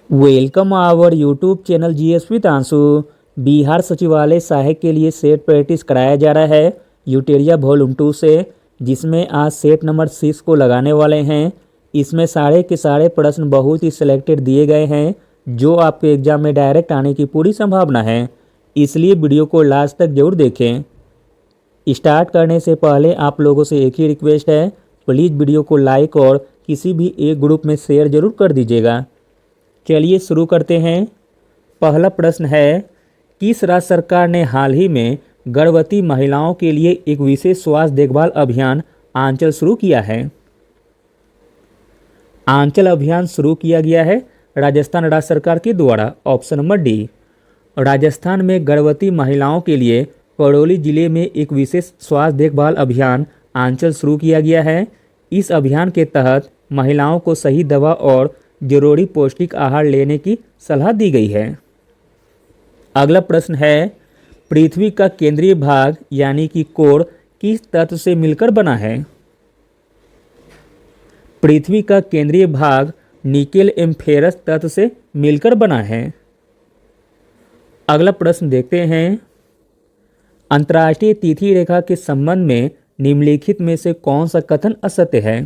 Welcome our YouTube channel GS with आंसू। बिहार सचिवालय सहायक के लिए सेट प्रैक्टिस कराया जा रहा है यूटेरिया वॉल्यूम 2 से, जिसमें आज सेट नंबर 6 को लगाने वाले हैं। इसमें सारे के सारे प्रश्न बहुत ही सिलेक्टेड दिए गए हैं जो आपके एग्जाम में डायरेक्ट आने की पूरी संभावना है, इसलिए वीडियो को लास्ट तक जरूर देखें। स्टार्ट करने से पहले आप लोगों से एक ही रिक्वेस्ट है, प्लीज़ वीडियो को लाइक और किसी भी एक ग्रुप में शेयर जरूर कर दीजिएगा। चलिए शुरू करते हैं। पहला प्रश्न है, किस राज्य सरकार ने हाल ही में गर्भवती महिलाओं के लिए एक विशेष स्वास्थ्य देखभाल अभियान आंचल शुरू किया है? आंचल अभियान शुरू किया गया है राजस्थान राज्य सरकार के द्वारा। Option number D. राजस्थान में गर्भवती महिलाओं के लिए करौली जिले में एक विशेष स्वास्थ्य देखभाल अभियान आंचल शुरू किया गया है। इस अभियान के तहत महिलाओं को सही दवा और जरूरी पौष्टिक आहार लेने की सलाह दी गई है। अगला प्रश्न है, पृथ्वी का केंद्रीय भाग यानी कि कोर किस तत्व से मिलकर बना है? पृथ्वी का केंद्रीय भाग निकेल एवं फेरस तत्व से मिलकर बना है। अगला प्रश्न देखते हैं, अंतर्राष्ट्रीय तिथि रेखा के संबंध में निम्नलिखित में से कौन सा कथन असत्य है?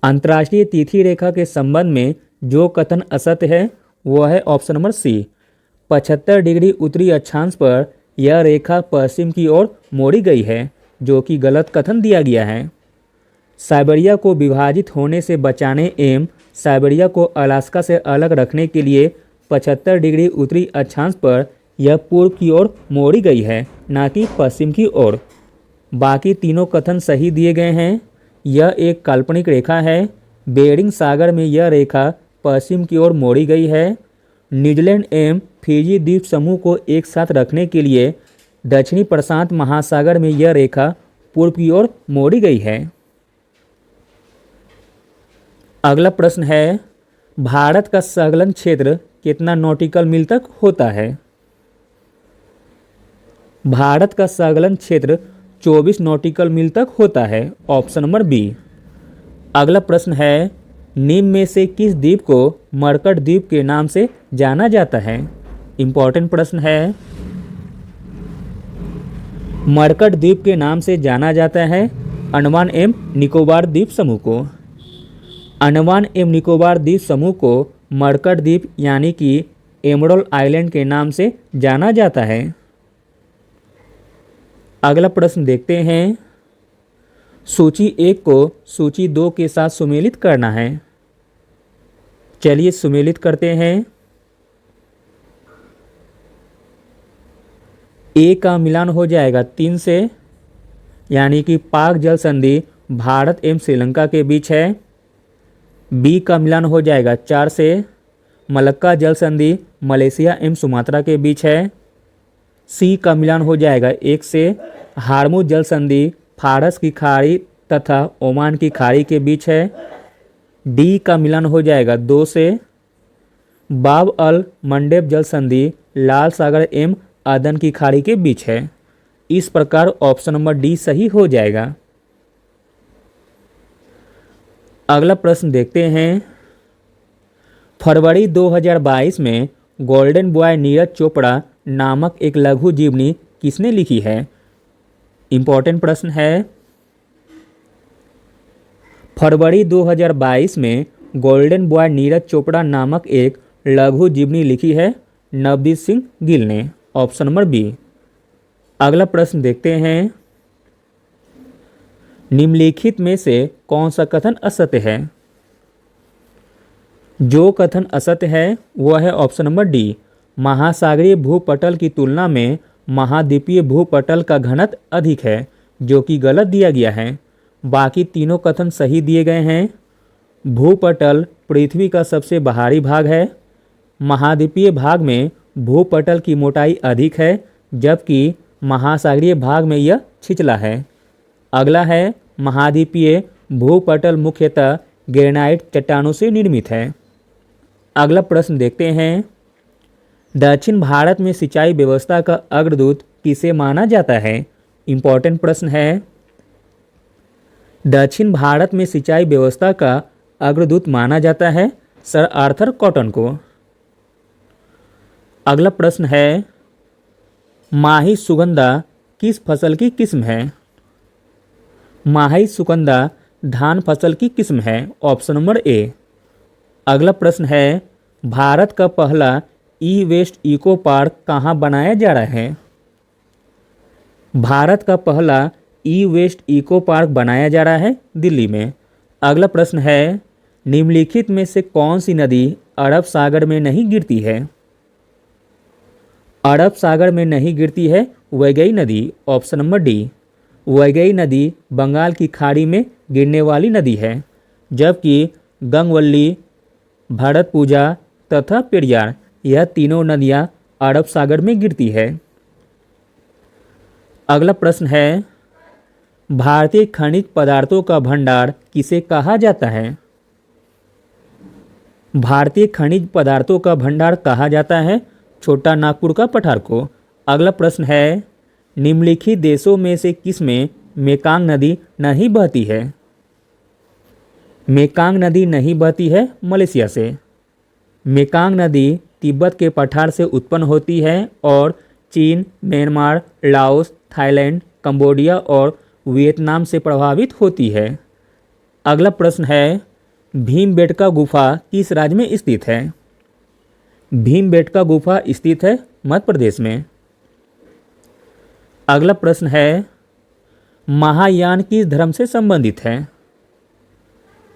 अंतर्राष्ट्रीय तिथि रेखा के संबंध में जो कथन असत्य है वह है ऑप्शन नंबर सी। 75 डिग्री उत्तरी अक्षांश पर यह रेखा पश्चिम की ओर मोड़ी गई है, जो कि गलत कथन दिया गया है। साइबेरिया को विभाजित होने से बचाने एवं साइबेरिया को अलास्का से अलग रखने के लिए 75 डिग्री उत्तरी अक्षांश पर यह पूर्व की ओर मोड़ी गई है, न कि पश्चिम की ओर। बाकी तीनों कथन सही दिए गए हैं। यह एक काल्पनिक रेखा है। बेरिंग सागर में यह रेखा पश्चिम की ओर मोड़ी गई है। न्यूजीलैंड एवं फिजी द्वीप समूह को एक साथ रखने के लिए दक्षिणी प्रशांत महासागर में यह रेखा पूर्व की ओर मोड़ी गई है। अगला प्रश्न है, भारत का संलग्न क्षेत्र कितना नॉटिकल मील तक होता है? भारत का संलग्न क्षेत्र 24 नॉटिकल मील तक होता है। Option number B. अगला प्रश्न है, निम्न में से किस द्वीप को मरकट द्वीप के नाम से जाना जाता है? इंपॉर्टेंट प्रश्न है। मरकट द्वीप के नाम से जाना जाता है अंडमान एवं निकोबार द्वीप समूह को। अंडमान एवं निकोबार द्वीप समूह को मरकट द्वीप यानी कि एमरल्ड आइलैंड के नाम से जाना जाता है। अगला प्रश्न देखते हैं, सूची 1 को सूची 2 के साथ सुमेलित करना है। चलिए सुमेलित करते हैं। ए का मिलान हो जाएगा 3 से, यानी कि पाक जल संधि भारत एवं श्रीलंका के बीच है। बी का मिलान हो जाएगा 4 से, मलक्का जल संधि मलेशिया एवं सुमात्रा के बीच है। सी का मिलान हो जाएगा 1 से, हार्मुज जल संधि फारस की खाड़ी तथा ओमान की खाड़ी के बीच है। डी का मिलान हो जाएगा 2 से, बाब अल मंडेब जल संधि लाल सागर एवं अदन की खाड़ी के बीच है। इस प्रकार ऑप्शन नंबर डी सही हो जाएगा। अगला प्रश्न देखते हैं, फरवरी 2022 में गोल्डन बॉय नीरज चोपड़ा नामक एक लघु जीवनी किसने लिखी है? इंपॉर्टेंट प्रश्न है। फरवरी 2022 में गोल्डन बॉय नीरज चोपड़ा नामक एक लघु जीवनी लिखी है नवदीप सिंह गिल ने। Option number B. अगला प्रश्न देखते हैं, निम्नलिखित में से कौन सा कथन असत्य है? जो कथन असत्य है वह है ऑप्शन नंबर डी। महासागरीय भूपटल की तुलना में महाद्वीपीय भूपटल का घनत्व अधिक है, जो कि गलत दिया गया है। बाकी तीनों कथन सही दिए गए हैं। भूपटल पृथ्वी का सबसे बाहरी भाग है। महाद्वीपीय भाग में भूपटल की मोटाई अधिक है, जबकि महासागरीय भाग में यह छिछला है। अगला है, महाद्वीपीय भूपटल मुख्यतः ग्रेनाइट चट्टानों से निर्मित है। अगला प्रश्न देखते हैं, दक्षिण भारत में सिंचाई व्यवस्था का अग्रदूत किसे माना जाता है? इंपॉर्टेंट प्रश्न है। दक्षिण भारत में सिंचाई व्यवस्था का अग्रदूत माना जाता है सर आर्थर कॉटन को। अगला प्रश्न है, माही सुगंधा किस फसल की किस्म है? माही सुगंधा धान फसल की किस्म है। ऑप्शन नंबर ए। अगला प्रश्न है, भारत का पहला ई वेस्ट इको पार्क कहाँ बनाया जा रहा है? भारत का पहला ई वेस्ट इको पार्क बनाया जा रहा है दिल्ली में। अगला प्रश्न है, निम्नलिखित में से कौन सी नदी अरब सागर में नहीं गिरती है? अरब सागर में नहीं गिरती है वैगई नदी। Option number D. वैगई नदी बंगाल की खाड़ी में गिरने वाली नदी है, जबकि गंगवल्ली, भरतपूजा तथा पेरियार यह तीनों नदियां अरब सागर में गिरती है। अगला प्रश्न है, भारतीय खनिज पदार्थों का भंडार किसे कहा जाता है? भारतीय खनिज पदार्थों का भंडार कहा जाता है छोटा नागपुर का पठार को। अगला प्रश्न है, निम्नलिखित देशों में से किसमें मेकांग नदी नहीं बहती है? मेकांग नदी नहीं बहती है मलेशिया से। मेकांग नदी तिब्बत के पठार से उत्पन्न होती है और चीन, म्यांमार, लाओस, थाईलैंड, कंबोडिया और वियतनाम से प्रभावित होती है। अगला प्रश्न है, भीमबेटका गुफा किस राज्य में स्थित है? भीमबेटका गुफा स्थित है मध्य प्रदेश में। अगला प्रश्न है, महायान किस धर्म से संबंधित है?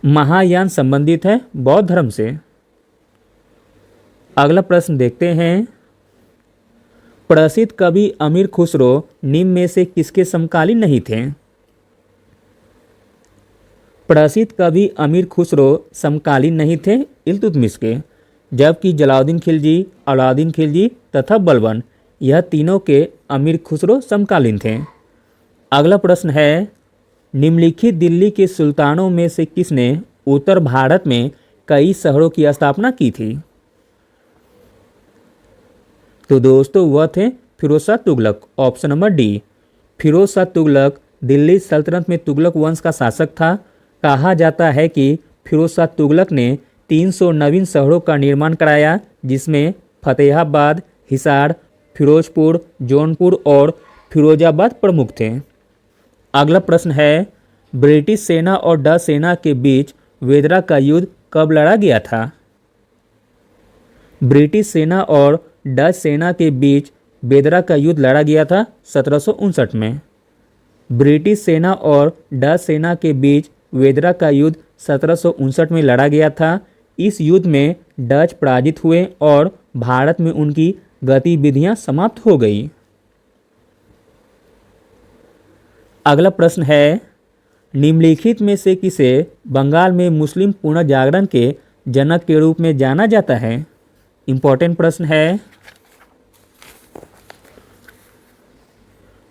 महायान संबंधित है बौद्ध धर्म से। अगला प्रश्न देखते हैं, प्रसिद्ध कवि अमीर खुसरो निम्न में से किसके समकालीन नहीं थे? प्रसिद्ध कवि अमीर खुसरो समकालीन नहीं थे इल्तुतमिश के, जबकि जलालुद्दीन खिलजी, अलाउद्दीन खिलजी तथा बलबन यह तीनों के अमीर खुसरो समकालीन थे। अगला प्रश्न है, निम्नलिखित दिल्ली के सुल्तानों में से किसने उत्तर भारत में कई शहरों की स्थापना की थी? तो दोस्तों वह थे Firoz Shah Tughlaq. Option number D. Firoz Shah Tughlaq Delhi सल्तनत में तुगलक वंश का शासक था। कहा जाता है कि फिरोज शाह तुगलक ने 300 नवीन शहरों का निर्माण कराया, जिसमें फतेहाबाद, हिसार, फिरोजपुर, जौनपुर और फिरोजाबाद प्रमुख थे। अगला प्रश्न है, ब्रिटिश सेना और डच सेना के बीच वेदरा का युद्ध कब लड़ा गया था? ब्रिटिश सेना और डच सेना के बीच वेदरा का युद्ध लड़ा गया था 1759 में। ब्रिटिश सेना और डच सेना के बीच वेदरा का युद्ध 1759 में लड़ा गया था। इस युद्ध में डच पराजित हुए और भारत में उनकी गतिविधियां समाप्त हो गई। अगला प्रश्न है, निम्नलिखित में से किसे बंगाल में मुस्लिम पुनर्जागरण के जनक के रूप में जाना जाता है? इंपॉर्टेंट प्रश्न है।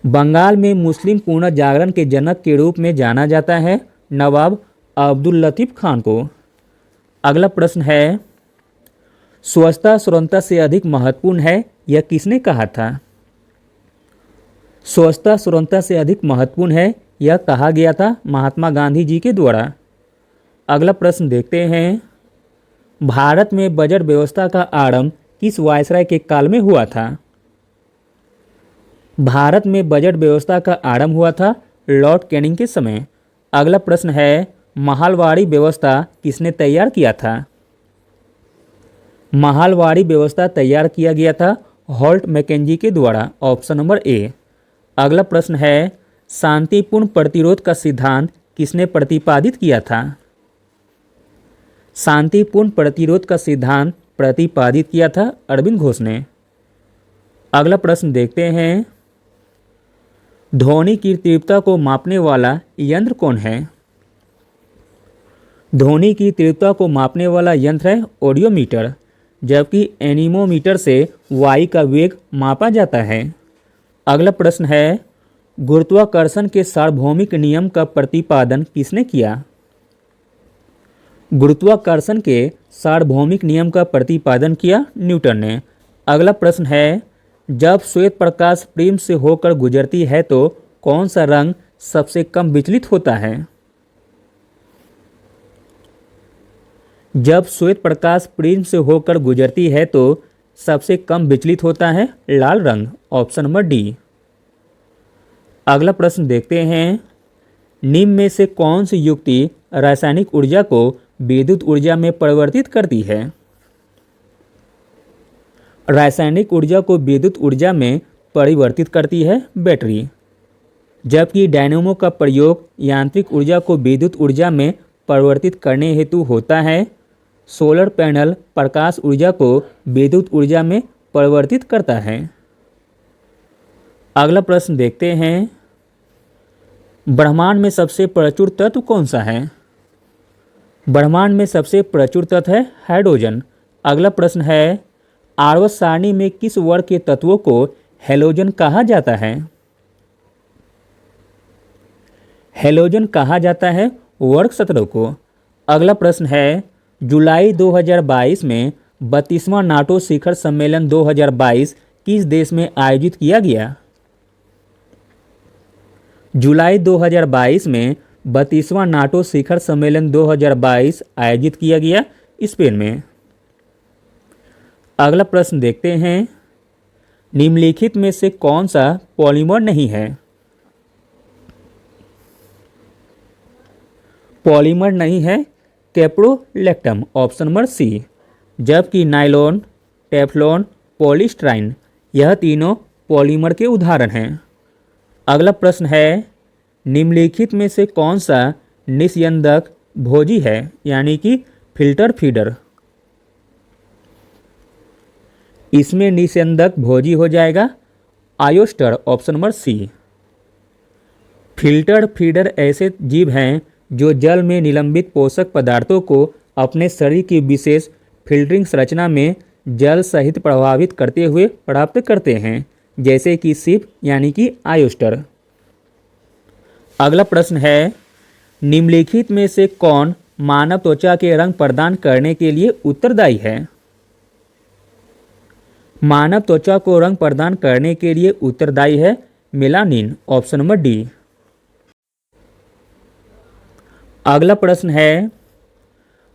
बंगाल में मुस्लिम पुनर्जागरण के जनक के रूप में जाना जाता है नवाब अब्दुल लतीफ खान को। अगला प्रश्न है, स्वच्छता स्वतंत्रता से अधिक महत्वपूर्ण है यह किसने कहा था? स्वच्छता स्वतंत्रता से अधिक महत्वपूर्ण है यह कहा गया था महात्मा गांधी जी के द्वारा। अगला प्रश्न देखते हैं, भारत में बजट व्यवस्था का आरंभ किस वायसराय के काल में हुआ था? भारत में बजट व्यवस्था का आरंभ हुआ था लॉर्ड कैनिंग के समय। अगला प्रश्न है, महालवाड़ी व्यवस्था किसने तैयार किया था? महालवाड़ी व्यवस्था तैयार किया गया था हॉल्ट मैकेंजी के द्वारा। ऑप्शन नंबर ए। अगला प्रश्न है, शांतिपूर्ण प्रतिरोध का सिद्धांत किसने प्रतिपादित किया था? शांतिपूर्ण प्रतिरोध का सिद्धांत प्रतिपादित किया था अरविंद घोष ने। अगला प्रश्न देखते हैं, ध्वनि की तीव्रता को मापने वाला यंत्र कौन है? ध्वनि की तीव्रता को मापने वाला यंत्र है ऑडियोमीटर, जबकि एनीमोमीटर से वायु का वेग मापा जाता है। अगला प्रश्न है, गुरुत्वाकर्षण के सार्वभौमिक नियम का प्रतिपादन किसने किया? गुरुत्वाकर्षण के सार्वभौमिक नियम का प्रतिपादन किया न्यूटन ने। अगला प्रश्न है, जब श्वेत प्रकाश प्रिज्म से होकर गुजरती है तो कौन सा रंग सबसे कम विचलित होता है? जब श्वेत प्रकाश प्रिज्म से होकर गुजरती है तो सबसे कम विचलित होता है लाल रंग, ऑप्शन नंबर डी। अगला प्रश्न देखते हैं, निम्न में से कौन सी युक्ति रासायनिक ऊर्जा को विद्युत ऊर्जा में परिवर्तित करती है? रासायनिक ऊर्जा को विद्युत ऊर्जा में परिवर्तित करती है बैटरी, जबकि डायनेमो का प्रयोग यांत्रिक ऊर्जा को विद्युत ऊर्जा में परिवर्तित करने हेतु होता है। सोलर पैनल प्रकाश ऊर्जा को विद्युत ऊर्जा में परिवर्तित करता है। अगला प्रश्न देखते हैं, ब्रह्मांड में सबसे प्रचुर तत्व कौन सा है? ब्रह्मांड में सबसे प्रचुर तत्व है हाइड्रोजन। अगला प्रश्न है, आवर्त सारणी में किस वर्ग के तत्वों को हैलोजन कहा जाता है? हैलोजन कहा जाता है वर्ग 17 को। अगला प्रश्न है, जुलाई 2022 में 32वां नाटो शिखर सम्मेलन 2022 किस देश में आयोजित किया गया? जुलाई 2022 में 32वां नाटो शिखर सम्मेलन 2022 आयोजित किया गया स्पेन में। अगला प्रश्न देखते हैं, निम्नलिखित में से कौन सा पॉलीमर नहीं है? पॉलीमर नहीं है कैप्रोलैक्टम, ऑप्शन नंबर सी, जबकि नायलॉन, टेफ्लॉन, पॉलीस्टाइरीन यह तीनों पॉलीमर के उदाहरण हैं। अगला प्रश्न है, निम्नलिखित में से कौन सा निस्यंदक भोजी है, यानी कि फिल्टर फीडर? इसमें निस्यंदक भोजी हो जाएगा oyster, option number C. Filter feeder ऐसे जीव हैं जो जल में निलंबित पोषक पदार्थों को अपने शरीर की विशेष फिल्टरिंग संरचना में जल सहित प्रभावित करते हुए प्राप्त करते हैं, जैसे कि सिप यानी कि आयोस्टर। अगला प्रश्न है, निम्नलिखित में से कौन मानव त्वचा के रंग प्रदान करने के लिए उत्तरदायी है? मानव त्वचा को रंग प्रदान करने के लिए उत्तरदायी है मेलानिन, ऑप्शन नंबर डी। अगला प्रश्न है,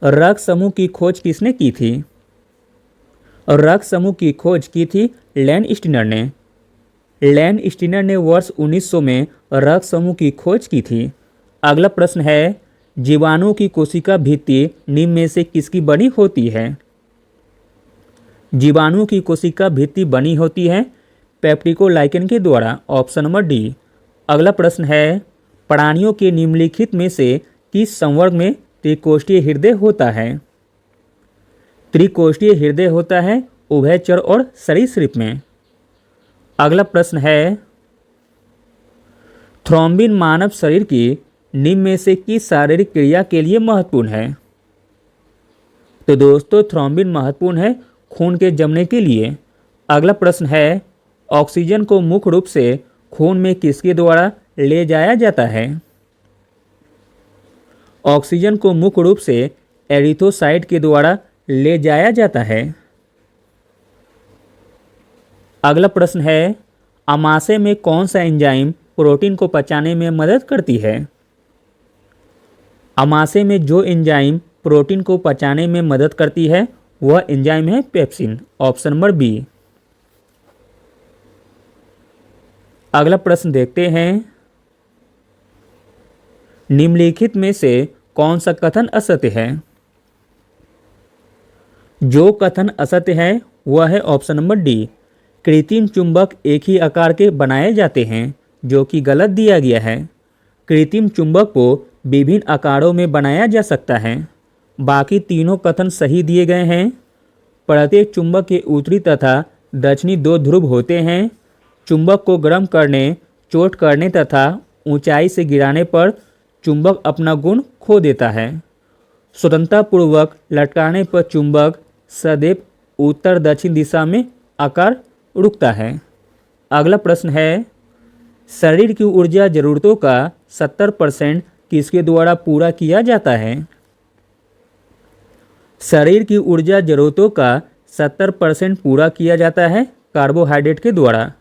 रक्त समूह की खोज किसने की थी? रक्त समूह की खोज की थी लैन स्टीनर ने। लैन स्टीनर ने वर्ष 1900 में रक्त समूह की खोज की थी। अगला प्रश्न है, जीवाणु की कोशिका भित्ति निम्न में से किसकी बनी होती है? जीवाणु की कोशिका भित्ति बनी होती है पेप्टिकोलाइकेन के द्वारा, ऑप्शन नंबर डी। अगला प्रश्न है, प्राणियों के निम्नलिखित में से किस संवर्ग में त्रिकोष्ठीय हृदय होता है? त्रिकोष्ठीय हृदय होता है उभयचर और सरीसृप में। अगला प्रश्न है, थ्रोम्बिन मानव शरीर की निम्न में से किस शारीरिक क्रिया के लिए महत्वपूर्ण है? तो दोस्तों थ्रोम्बिन महत्वपूर्ण है खून के जमने के लिए। अगला प्रश्न है, ऑक्सीजन को मुख्य रूप से खून में किसके द्वारा ले जाया जाता है? ऑक्सीजन को मुख्य रूप से एरिथ्रोसाइट के द्वारा ले जाया जाता है। अगला प्रश्न है, आमाशय में कौन सा एंजाइम प्रोटीन को पचाने में मदद करती है? आमाशय में जो एंजाइम प्रोटीन को पचाने में मदद करती है वह एंजाइम है पेप्सिन, ऑप्शन नंबर बी। अगला प्रश्न देखते हैं, निम्नलिखित में से कौन सा कथन असत्य है? जो कथन असत्य है वह है ऑप्शन नंबर डी, कृत्रिम चुंबक एक ही आकार के बनाए जाते हैं, जो कि गलत दिया गया है। कृत्रिम चुंबक को विभिन्न आकारों में बनाया जा सकता है। बाकी तीनों कथन सही दिए गए हैं। प्रत्येक चुंबक के उत्तरी तथा दक्षिणी दो ध्रुव होते हैं। चुंबक को गर्म करने, चोट करने तथा ऊंचाई से गिराने पर चुंबक अपना गुण खो देता है। स्वतंत्रतापूर्वक लटकाने पर चुंबक सदैव उत्तर दक्षिण दिशा में आकार रुकता है। अगला प्रश्न है, शरीर की ऊर्जा जरूरतों का 70% किसके द्वारा पूरा किया जाता है? शरीर की ऊर्जा जरूरतों का 70% पूरा किया जाता है कार्बोहाइड्रेट के द्वारा।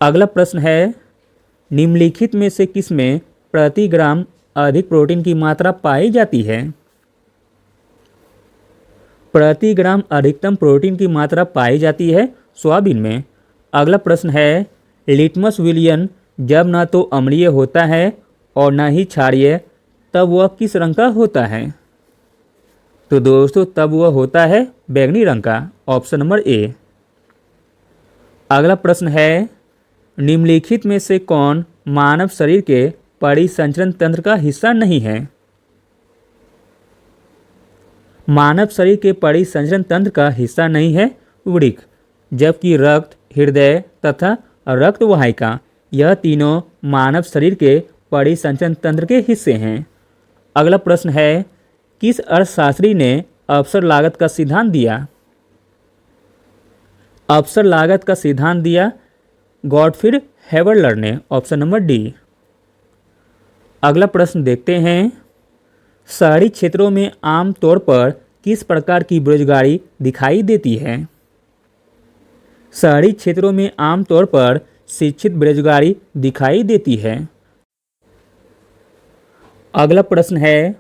अगला प्रश्न है, निम्नलिखित में से किसमें प्रति ग्राम अधिक प्रोटीन की मात्रा पाई जाती है? प्रति ग्राम अधिकतम प्रोटीन की मात्रा पाई जाती है सोयाबीन में। अगला प्रश्न है, लिटमस विलियन जब न तो अम्लीय होता है और न ही क्षारीय, तब वह किस रंग का होता है? तो दोस्तों तब वह होता है बैंगनी रंग का, ऑप्शन नंबर ए। अगला प्रश्न है, निम्नलिखित में से कौन मानव शरीर के परिसंचरण तंत्र का हिस्सा नहीं है? मानव शरीर के परिसंचरण तंत्र का हिस्सा नहीं है वृक्क, जबकि रक्त, हृदय तथा रक्त वाहिका यह तीनों मानव शरीर के परिसंचरण तंत्र के हिस्से हैं। अगला प्रश्न है, किस अर्थशास्त्री ने अवसर लागत का सिद्धांत दिया? अवसर लागत का सिद्धांत दिया गॉटफ्रीड हेबरलर ने, ऑप्शन नंबर डी। अगला प्रश्न देखते हैं, शहरी क्षेत्रों में आमतौर पर किस प्रकार की बेरोजगारी दिखाई देती है? शहरी क्षेत्रों में आमतौर पर शिक्षित बेरोजगारी दिखाई देती है। अगला प्रश्न है,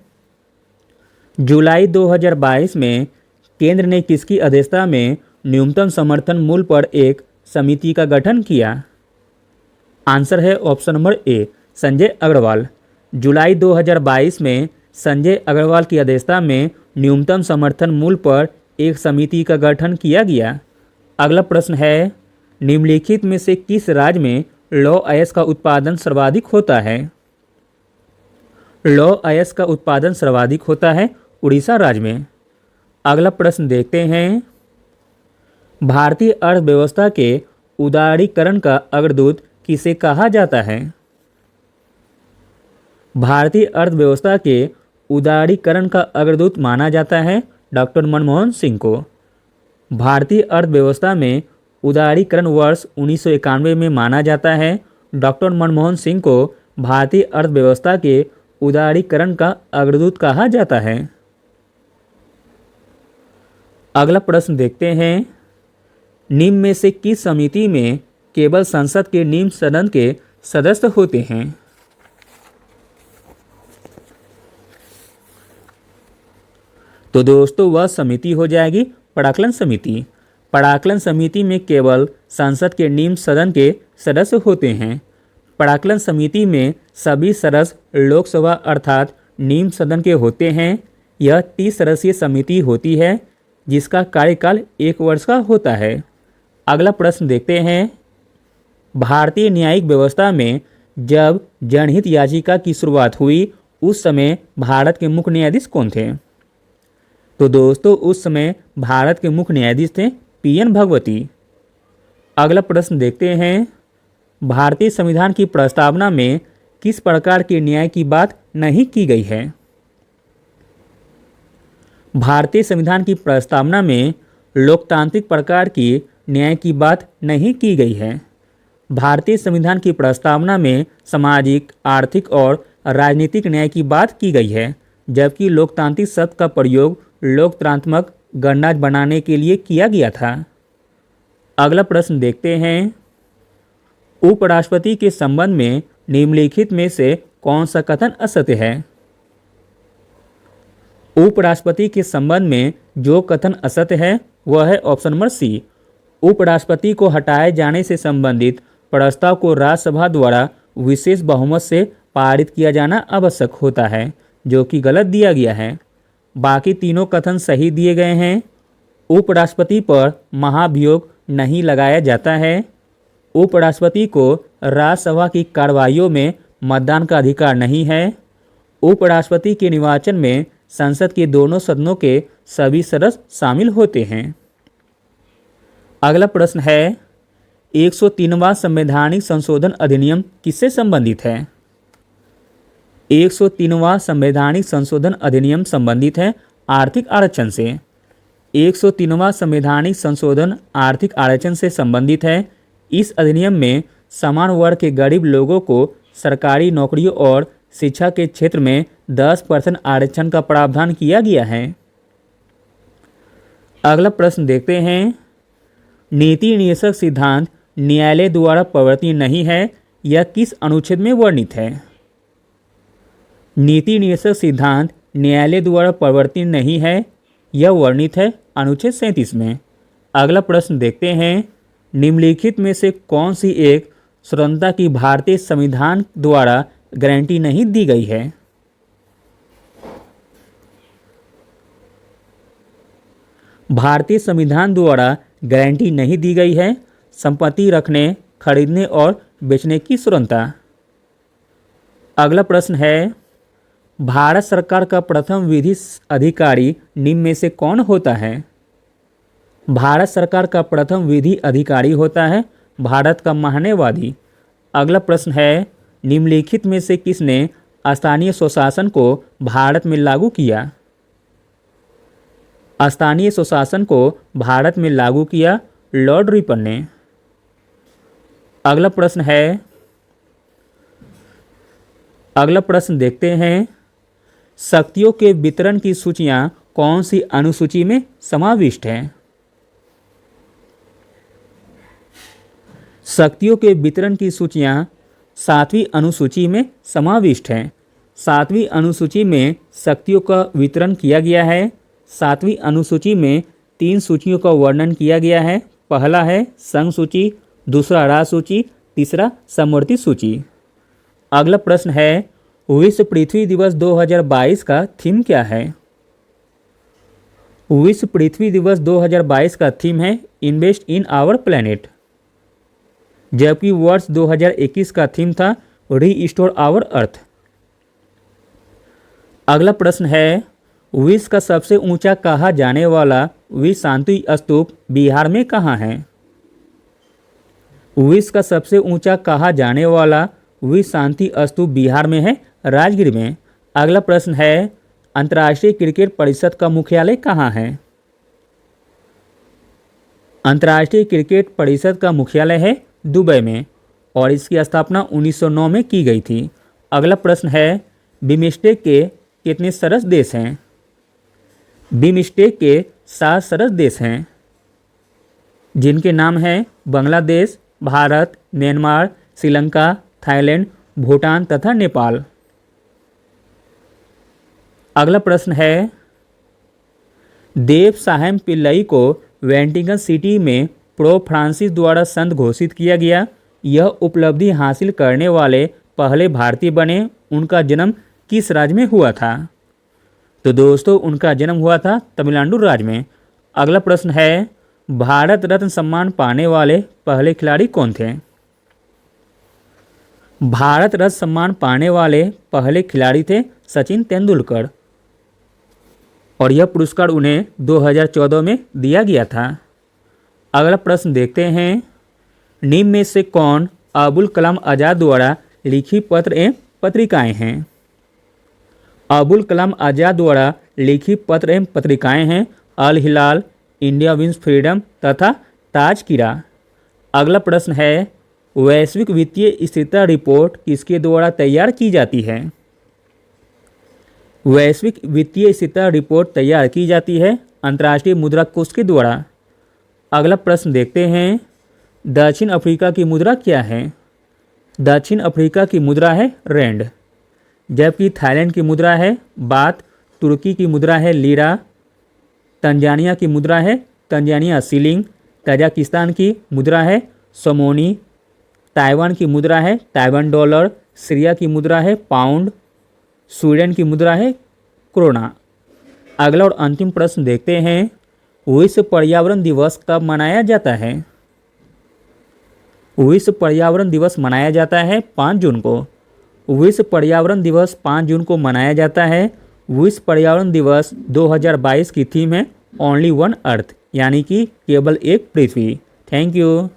जुलाई 2022 में केंद्र ने किसकी अध्यक्षता में न्यूनतम समर्थन मूल्य पर एक समिति का गठन किया? आंसर है option number A, Sanjay Agarwal. जुलाई 2022 में संजय अग्रवाल की अध्यक्षता में न्यूनतम समर्थन मूल्य पर एक समिति का गठन किया गया। अगला प्रश्न है, निम्नलिखित में से किस राज्य में लौह अयस्क का उत्पादन सर्वाधिक होता है? लौह अयस्क का उत्पादन सर्वाधिक होता है उड़ीसा राज्य में। अगला प्रश्न देखते हैं, भारतीय अर्थव्यवस्था के उदारीकरण का अग्रदूत किसे कहा जाता है? भारतीय अर्थव्यवस्था के उदारीकरण का अग्रदूत माना जाता है डॉक्टर मनमोहन सिंह को। भारतीय अर्थव्यवस्था में उदारीकरण वर्ष 1991 में माना जाता है। डॉक्टर मनमोहन सिंह को भारतीय अर्थव्यवस्था के उदारीकरण का अग्रदूत कहा जाता है। अगला प्रश्न देखते हैं, निम्न में से किस समिति में केवल संसद के निम्न सदन के सदस्य होते हैं? तो दोस्तों वह समिति हो जाएगी प्राक्कलन समिति। प्राक्कलन समिति में केवल संसद के निम्न सदन के सदस्य होते हैं। प्राक्कलन समिति में सभी सदस्य लोकसभा अर्थात निम्न सदन के होते हैं। यह 30 सदस्यीय समिति होती है जिसका कार्यकाल 1 वर्ष का होता है। अगला प्रश्न देखते हैं, भारतीय न्यायिक व्यवस्था में जब जनहित याचिका की शुरुआत हुई उस समय भारत के मुख्य न्यायाधीश कौन थे? तो दोस्तों उस समय भारत के मुख्य न्यायाधीश थे पीएन भगवती। अगला प्रश्न देखते हैं, भारतीय संविधान की प्रस्तावना में किस प्रकार के न्याय की बात नहीं की गई है? भारतीय संविधान की प्रस्तावना में लोकतांत्रिक प्रकार की न्याय की बात नहीं की गई है। भारतीय संविधान की प्रस्तावना में सामाजिक, आर्थिक और राजनीतिक न्याय की बात की गई है, जबकि लोकतांत्रिक शब्द का प्रयोग लोकतंत्रात्मक गणराज्य बनाने के लिए किया गया था। अगला प्रश्न देखते हैं, उपराष्ट्रपति के संबंध में निम्नलिखित में से कौन सा कथन असत्य है? उपराष्ट्रपति के संबंध में जो कथन असत्य है वह है ऑप्शन नंबर सी। उपराष्ट्रपति को हटाए जाने से संबंधित प्रस्ताव को राज्यसभा द्वारा विशेष बहुमत से पारित किया जाना आवश्यक होता है, जो कि गलत दिया गया है। बाकी तीनों कथन सही दिए गए हैं। उपराष्ट्रपति पर महाभियोग नहीं लगाया जाता है। उपराष्ट्रपति को राज्यसभा की कार्रवाइयों में मतदान का अधिकार नहीं है। उपराष्ट्रपति के निर्वाचन में संसद के दोनों सदनों के सभी सदस्य शामिल होते हैं। अगला प्रश्न है, 103वां संवैधानिक संशोधन अधिनियम किससे संबंधित है? 103वां संवैधानिक संशोधन अधिनियम संबंधित है आर्थिक आरक्षण से। 103वां संवैधानिक संशोधन आर्थिक आरक्षण से संबंधित है। इस अधिनियम में समान वर्ग के गरीब लोगों को सरकारी नौकरियों और शिक्षा के क्षेत्र में 10% आरक्षण का प्रावधान किया गया है। अगला प्रश्न देखते हैं, नीति निषेधक सिद्धांत न्यायालय द्वारा प्रवर्तित नहीं है, यह किस अनुच्छेद में वर्णित है? नीति निषेध सिद्धांत न्यायालय द्वारा प्रवर्तित नहीं है, यह वर्णित है अनुच्छेद 37 में। अगला प्रश्न देखते हैं, निम्नलिखित में से कौन सी एक स्वतंत्रता की भारतीय संविधान द्वारा गारंटी नहीं दी गई है? भारतीय संविधान द्वारा गारंटी नहीं दी गई है संपत्ति रखने, खरीदने और बेचने की स्वतंत्रता। अगला प्रश्न है, भारत सरकार का प्रथम विधि अधिकारी निम्न में से कौन होता है? भारत सरकार का प्रथम विधि अधिकारी होता है भारत का महान्यायवादी। अगला प्रश्न है, निम्नलिखित में से किसने स्थानीय स्वशासन को भारत में लागू किया? स्थानीय स्वशासन को भारत में लागू किया लॉर्ड रिपन ने। अगला प्रश्न देखते हैं, शक्तियों के वितरण की सूचियां कौन सी अनुसूची में समाविष्ट हैं? शक्तियों के वितरण की सूचियां 7वीं अनुसूची में समाविष्ट हैं। 7वीं अनुसूची में शक्तियों का वितरण किया गया है। 7वीं अनुसूची में 3 सूचियों का वर्णन किया गया है। पहला है संघ सूची, दूसरा राज्य सूची, तीसरा समवर्ती सूची। अगला प्रश्न है, विश्व पृथ्वी दिवस 2022 का थीम क्या है? विश्व पृथ्वी दिवस 2022 का थीम है इन्वेस्ट इन आवर प्लैनेट, जबकि वर्ष 2021 का थीम था रीस्टोर आवर अर्थ। अगला प्रश्न है, विश्व का सबसे ऊंचा कहा जाने वाला विश्व शांति स्तूप बिहार में कहाँ है? विश्व का सबसे ऊंचा कहा जाने वाला विश्व शांति स्तूप बिहार में है राजगीर में। अगला प्रश्न है, अंतर्राष्ट्रीय क्रिकेट परिषद का मुख्यालय कहाँ है? अंतर्राष्ट्रीय क्रिकेट परिषद का मुख्यालय है दुबई में और इसकी स्थापना 1909 में की गई थी। अगला प्रश्न है, बिमस्टेक के कितने सदस्य देश हैं? बिमस्टेक के 7 सदस्य देश हैं, जिनके नाम हैं बांग्लादेश, भारत, म्यांमार, श्रीलंका, थाईलैंड, भूटान तथा नेपाल। अगला प्रश्न है, देव साहेब पिल्लई को वेटिकन सिटी में पोप फ्रांसिस द्वारा संत घोषित किया गया। यह उपलब्धि हासिल करने वाले पहले भारतीय बने। उनका जन्म किस राज्य में हुआ था? तो दोस्तों, उनका जन्म हुआ था तमिलनाडु राज्य में। अगला प्रश्न है, भारत रत्न सम्मान पाने वाले पहले खिलाड़ी कौन थे? भारत रत्न सम्मान पाने वाले पहले खिलाड़ी थे सचिन तेंदुलकर और यह पुरस्कार उन्हें 2014 में दिया गया था। अगला प्रश्न देखते हैं, निम्न में से कौन अबुल कलाम आज़ाद द्वारा लिखी पत्र एवं पत्रिकाएं हैं? अबुल कलाम आज़ाद द्वारा लिखी पत्र एवं पत्रिकाएं हैं अल हिलाल, इंडिया विंस फ्रीडम तथा ताज किरा। अगला प्रश्न है, वैश्विक वित्तीय स्थिरता रिपोर्ट किसके द्वारा तैयार की जाती है? वैश्विक वित्तीय स्थिरता रिपोर्ट तैयार की जाती है अंतर्राष्ट्रीय मुद्रा कोष के द्वारा। अगला प्रश्न देखते हैं, दक्षिण अफ्रीका की मुद्रा क्या है? दक्षिण अफ्रीका की मुद्रा है रैंड, जबकि थाईलैंड की मुद्रा है बात, तुर्की की मुद्रा है लीरा, तंजानिया की मुद्रा है तंजानिया शिलिंग, कजाकिस्तान की मुद्रा है सोमोनी, ताइवान की मुद्रा है ताइवान डॉलर, सीरिया की मुद्रा है पाउंड, स्वीडन की मुद्रा है क्रोना। अगला और अंतिम प्रश्न देखते हैं, विश्व पर्यावरण दिवस कब मनाया जाता है? विश्व पर्यावरण दिवस मनाया जाता है 5 जून को। विश्व पर्यावरण दिवस 5 जून को मनाया जाता है। विश्व पर्यावरण दिवस 2022 की थीम है ओनली वन अर्थ, यानी कि केवल एक पृथ्वी। Thank you.